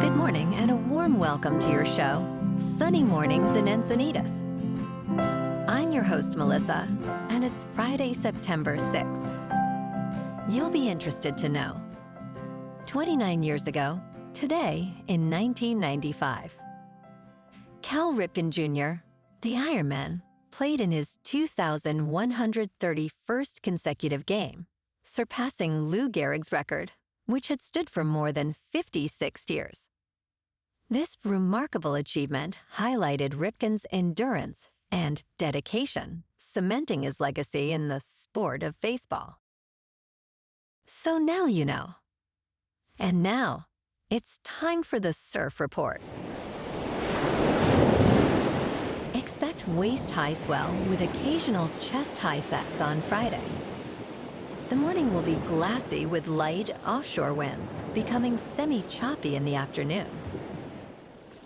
Good morning and a warm welcome to your show, Sunny Mornings in Encinitas. I'm your host, Melissa, and it's Friday, September 6th. You'll be interested to know. 29 years ago, today in 1995, Cal Ripken Jr., the Ironman, played in his 2,131st consecutive game, surpassing Lou Gehrig's record, which had stood for more than 56 years. This remarkable achievement highlighted Ripken's endurance and dedication, cementing his legacy in the sport of baseball. So now you know. And now, it's time for the Surf Report. Expect waist-high swell with occasional chest-high sets on Friday. The morning will be glassy with light offshore winds, becoming semi-choppy in the afternoon.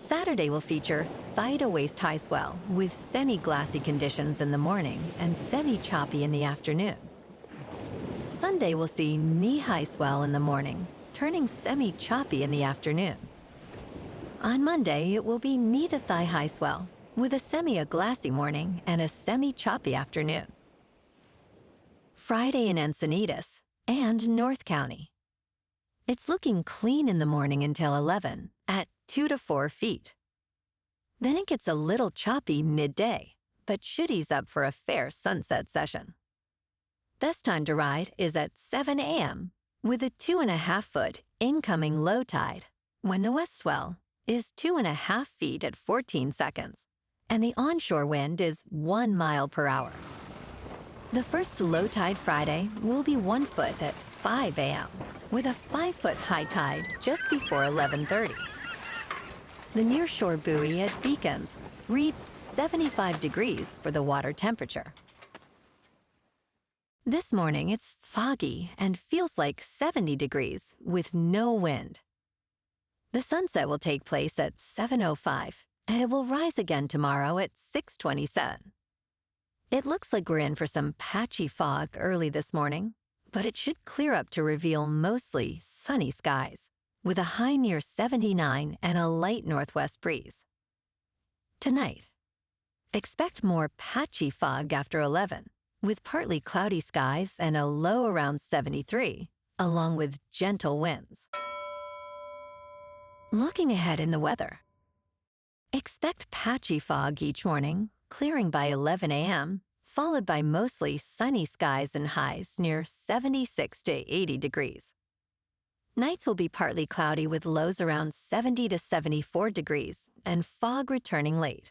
Saturday will feature thigh-to-waist high swell with semi-glassy conditions in the morning and semi-choppy in the afternoon. Sunday will see knee-high swell in the morning, turning semi-choppy in the afternoon. On Monday, it will be knee-to-thigh high swell with a semi-glassy morning and a semi-choppy afternoon. Friday in Encinitas and North County. It's looking clean in the morning until 11 at 2 to 4 feet. Then it gets a little choppy midday, but should ease up for a fair sunset session. Best time to ride is at 7 a.m. with a 2.5-foot incoming low tide when the west swell is 2.5 feet at 14 seconds and the onshore wind is 1 mile per hour. The first low tide Friday will be 1 foot at 5 a.m. with a 5-foot high tide just before 11:30. The nearshore buoy at Beacons reads 75 degrees for the water temperature. This morning it's foggy and feels like 70 degrees with no wind. The sunset will take place at 7:05 and it will rise again tomorrow at 6:27. It looks like we're in for some patchy fog early this morning, but it should clear up to reveal mostly sunny skies, with a high near 79 and a light northwest breeze. Tonight, expect more patchy fog after 11, with partly cloudy skies and a low around 73, along with gentle winds. Looking ahead in the weather, expect patchy fog each morning, clearing by 11 a.m., followed by mostly sunny skies and highs near 76 to 80 degrees. Nights will be partly cloudy with lows around 70 to 74 degrees and fog returning late.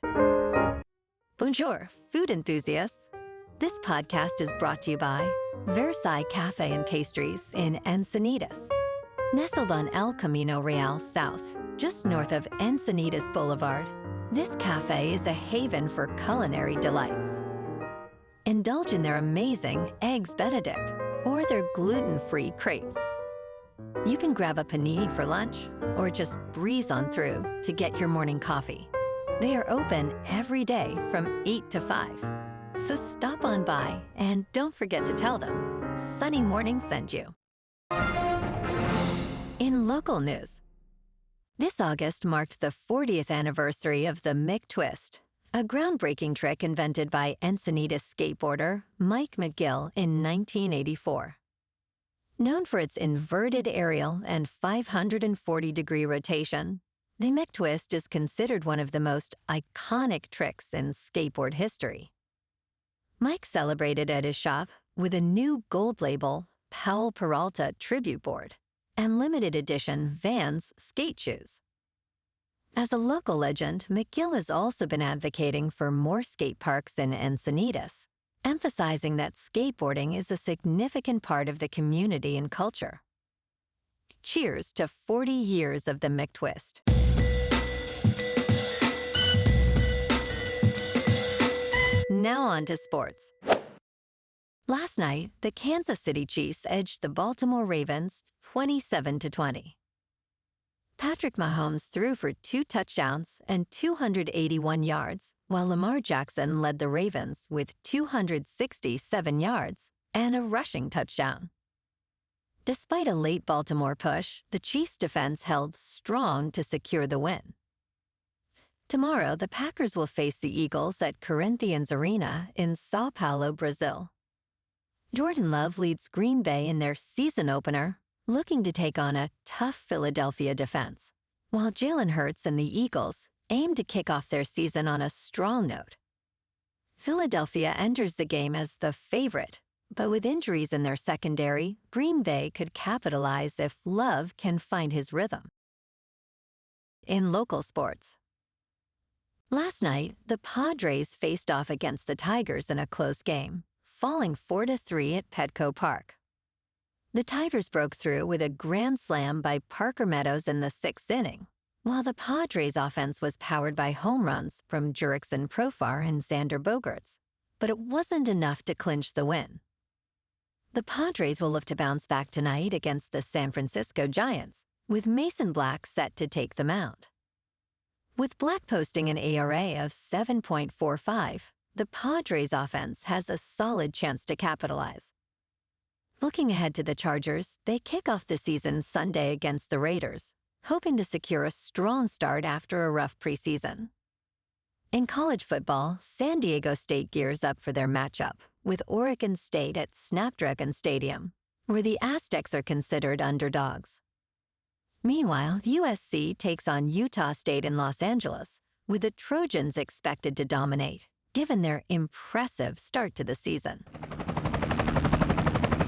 Bonjour, food enthusiasts. This podcast is brought to you by Versailles Cafe and Pastries in Encinitas. Nestled on El Camino Real South, just north of Encinitas Boulevard, this cafe is a haven for culinary delights. Indulge in their amazing Eggs Benedict or their gluten-free crepes. You can grab a panini for lunch or just breeze on through to get your morning coffee. They are open every day from 8 to 5. So stop on by and don't forget to tell them Sunny Morning sent you. In local news, this August marked the 40th anniversary of the McTwist, a groundbreaking trick invented by Encinitas skateboarder Mike McGill in 1984. Known for its inverted aerial and 540-degree rotation, the McTwist is considered one of the most iconic tricks in skateboard history. Mike celebrated at his shop with a new gold label Powell Peralta tribute board and limited edition Vans skate shoes. As a local legend, McGill has also been advocating for more skate parks in Encinitas, emphasizing that skateboarding is a significant part of the community and culture. Cheers to 40 years of the McTwist. Now on to sports. Last night, the Kansas City Chiefs edged the Baltimore Ravens 27-20. Patrick Mahomes threw for 2 touchdowns and 281 yards, while Lamar Jackson led the Ravens with 267 yards and a rushing touchdown. Despite a late Baltimore push, the Chiefs' defense held strong to secure the win. Tomorrow, the Packers will face the Eagles at Corinthians Arena in São Paulo, Brazil. Jordan Love leads Green Bay in their season opener, looking to take on a tough Philadelphia defense, while Jalen Hurts and the Eagles aim to kick off their season on a strong note. Philadelphia enters the game as the favorite, but with injuries in their secondary, Green Bay could capitalize if Love can find his rhythm. In local sports, last night, the Padres faced off against the Tigers in a close game, falling 4-3 at Petco Park. The Tigers broke through with a grand slam by Parker Meadows in the 6th inning, while the Padres' offense was powered by home runs from Jurickson Profar and Xander Bogaerts, but it wasn't enough to clinch the win. The Padres will look to bounce back tonight against the San Francisco Giants, with Mason Black set to take the mound. With Black posting an ERA of 7.45, the Padres' offense has a solid chance to capitalize. Looking ahead to the Chargers, they kick off the season Sunday against the Raiders, hoping to secure a strong start after a rough preseason. In college football, San Diego State gears up for their matchup with Oregon State at Snapdragon Stadium, where the Aztecs are considered underdogs. Meanwhile, USC takes on Utah State in Los Angeles, with the Trojans expected to dominate, given their impressive start to the season.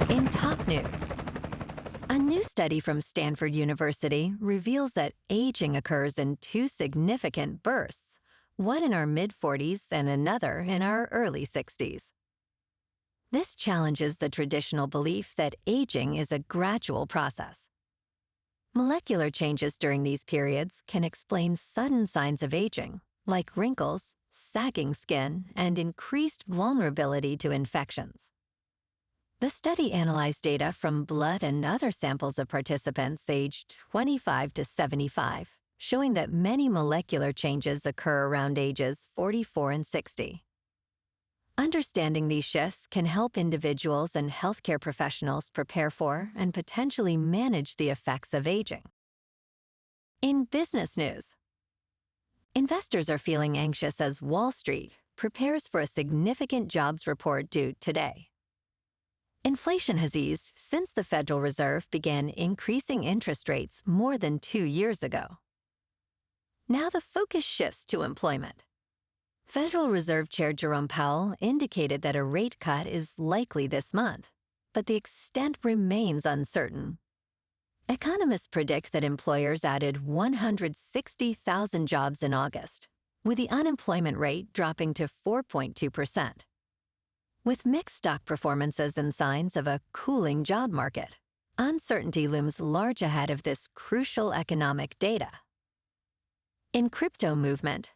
In top news, a new study from Stanford University reveals that aging occurs in two significant bursts, one in our mid-40s and another in our early 60s. This challenges the traditional belief that aging is a gradual process. Molecular changes during these periods can explain sudden signs of aging, like wrinkles, sagging skin, and increased vulnerability to infections. The study analyzed data from blood and other samples of participants aged 25 to 75, showing that many molecular changes occur around ages 44 and 60. Understanding these shifts can help individuals and healthcare professionals prepare for and potentially manage the effects of aging. In business news, investors are feeling anxious as Wall Street prepares for a significant jobs report due today. Inflation has eased since the Federal Reserve began increasing interest rates more than 2 years ago. Now the focus shifts to employment. Federal Reserve Chair Jerome Powell indicated that a rate cut is likely this month, but the extent remains uncertain. Economists predict that employers added 160,000 jobs in August, with the unemployment rate dropping to 4.2%. With mixed stock performances and signs of a cooling job market, uncertainty looms large ahead of this crucial economic data. In crypto movement,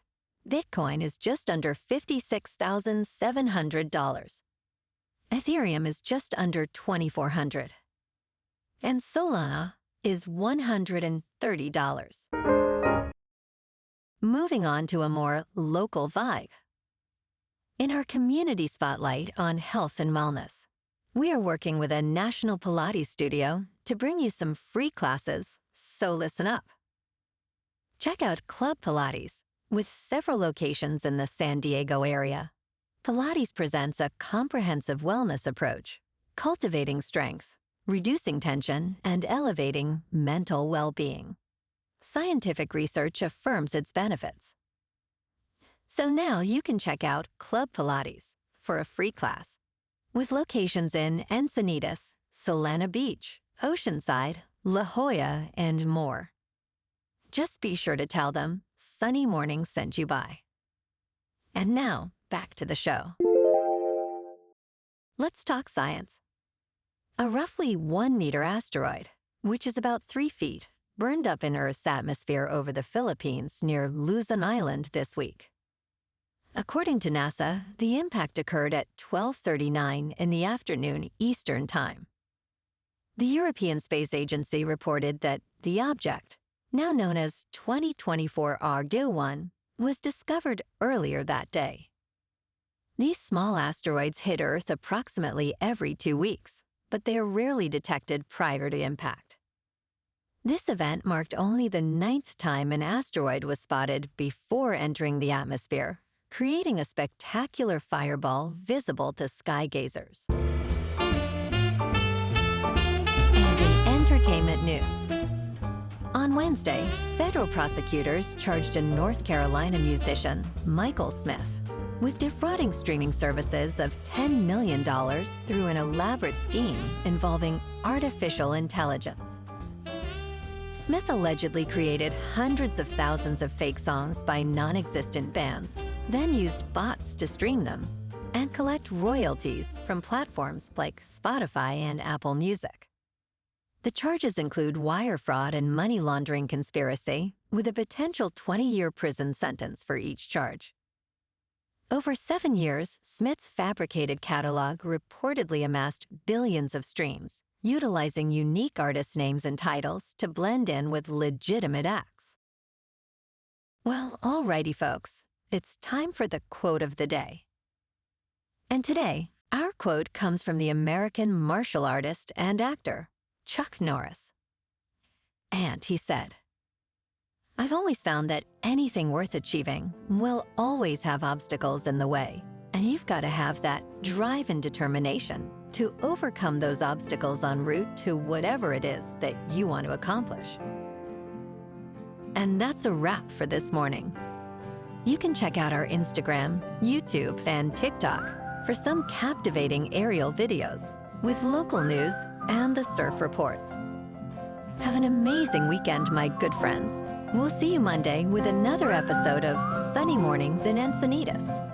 Bitcoin is just under $56,700. Ethereum is just under $2,400. And Solana is $130. Moving on to a more local vibe. In our community spotlight on health and wellness, we are working with a national Pilates studio to bring you some free classes, so listen up. Check out Club Pilates. With several locations in the San Diego area, Pilates presents a comprehensive wellness approach, cultivating strength, reducing tension, and elevating mental well-being. Scientific research affirms its benefits. So now you can check out Club Pilates for a free class, with locations in Encinitas, Solana Beach, Oceanside, La Jolla, and more. Just be sure to tell them Sunny Morning sent you by. And now, back to the show. Let's talk science. A roughly 1-meter asteroid, which is about 3 feet, burned up in Earth's atmosphere over the Philippines near Luzon Island this week. According to NASA, the impact occurred at 12:39 in the afternoon Eastern Time. The European Space Agency reported that the object, now known as 2024 Argeo-1, was discovered earlier that day. These small asteroids hit Earth approximately every 2 weeks, but they are rarely detected prior to impact. This event marked only the 9th time an asteroid was spotted before entering the atmosphere, creating a spectacular fireball visible to sky gazers. And in entertainment news, on Wednesday, federal prosecutors charged a North Carolina musician, Michael Smith, with defrauding streaming services of $10 million through an elaborate scheme involving artificial intelligence. Smith allegedly created hundreds of thousands of fake songs by non-existent bands, then used bots to stream them and collect royalties from platforms like Spotify and Apple Music. The charges include wire fraud and money laundering conspiracy, with a potential 20-year prison sentence for each charge. Over 7 years, Smith's fabricated catalog reportedly amassed billions of streams, utilizing unique artist names and titles to blend in with legitimate acts. Well, alrighty, folks, it's time for the quote of the day. And today, our quote comes from the American martial artist and actor, Chuck Norris. And he said, "I've always found that anything worth achieving will always have obstacles in the way, and you've got to have that drive and determination to overcome those obstacles en route to whatever it is that you want to accomplish." And that's a wrap for this morning. You can check out our Instagram, YouTube, and TikTok for some captivating aerial videos with local news and the surf reports. Have an amazing weekend, my good friends. We'll see you Monday with another episode of Sunny Mornings in Encinitas.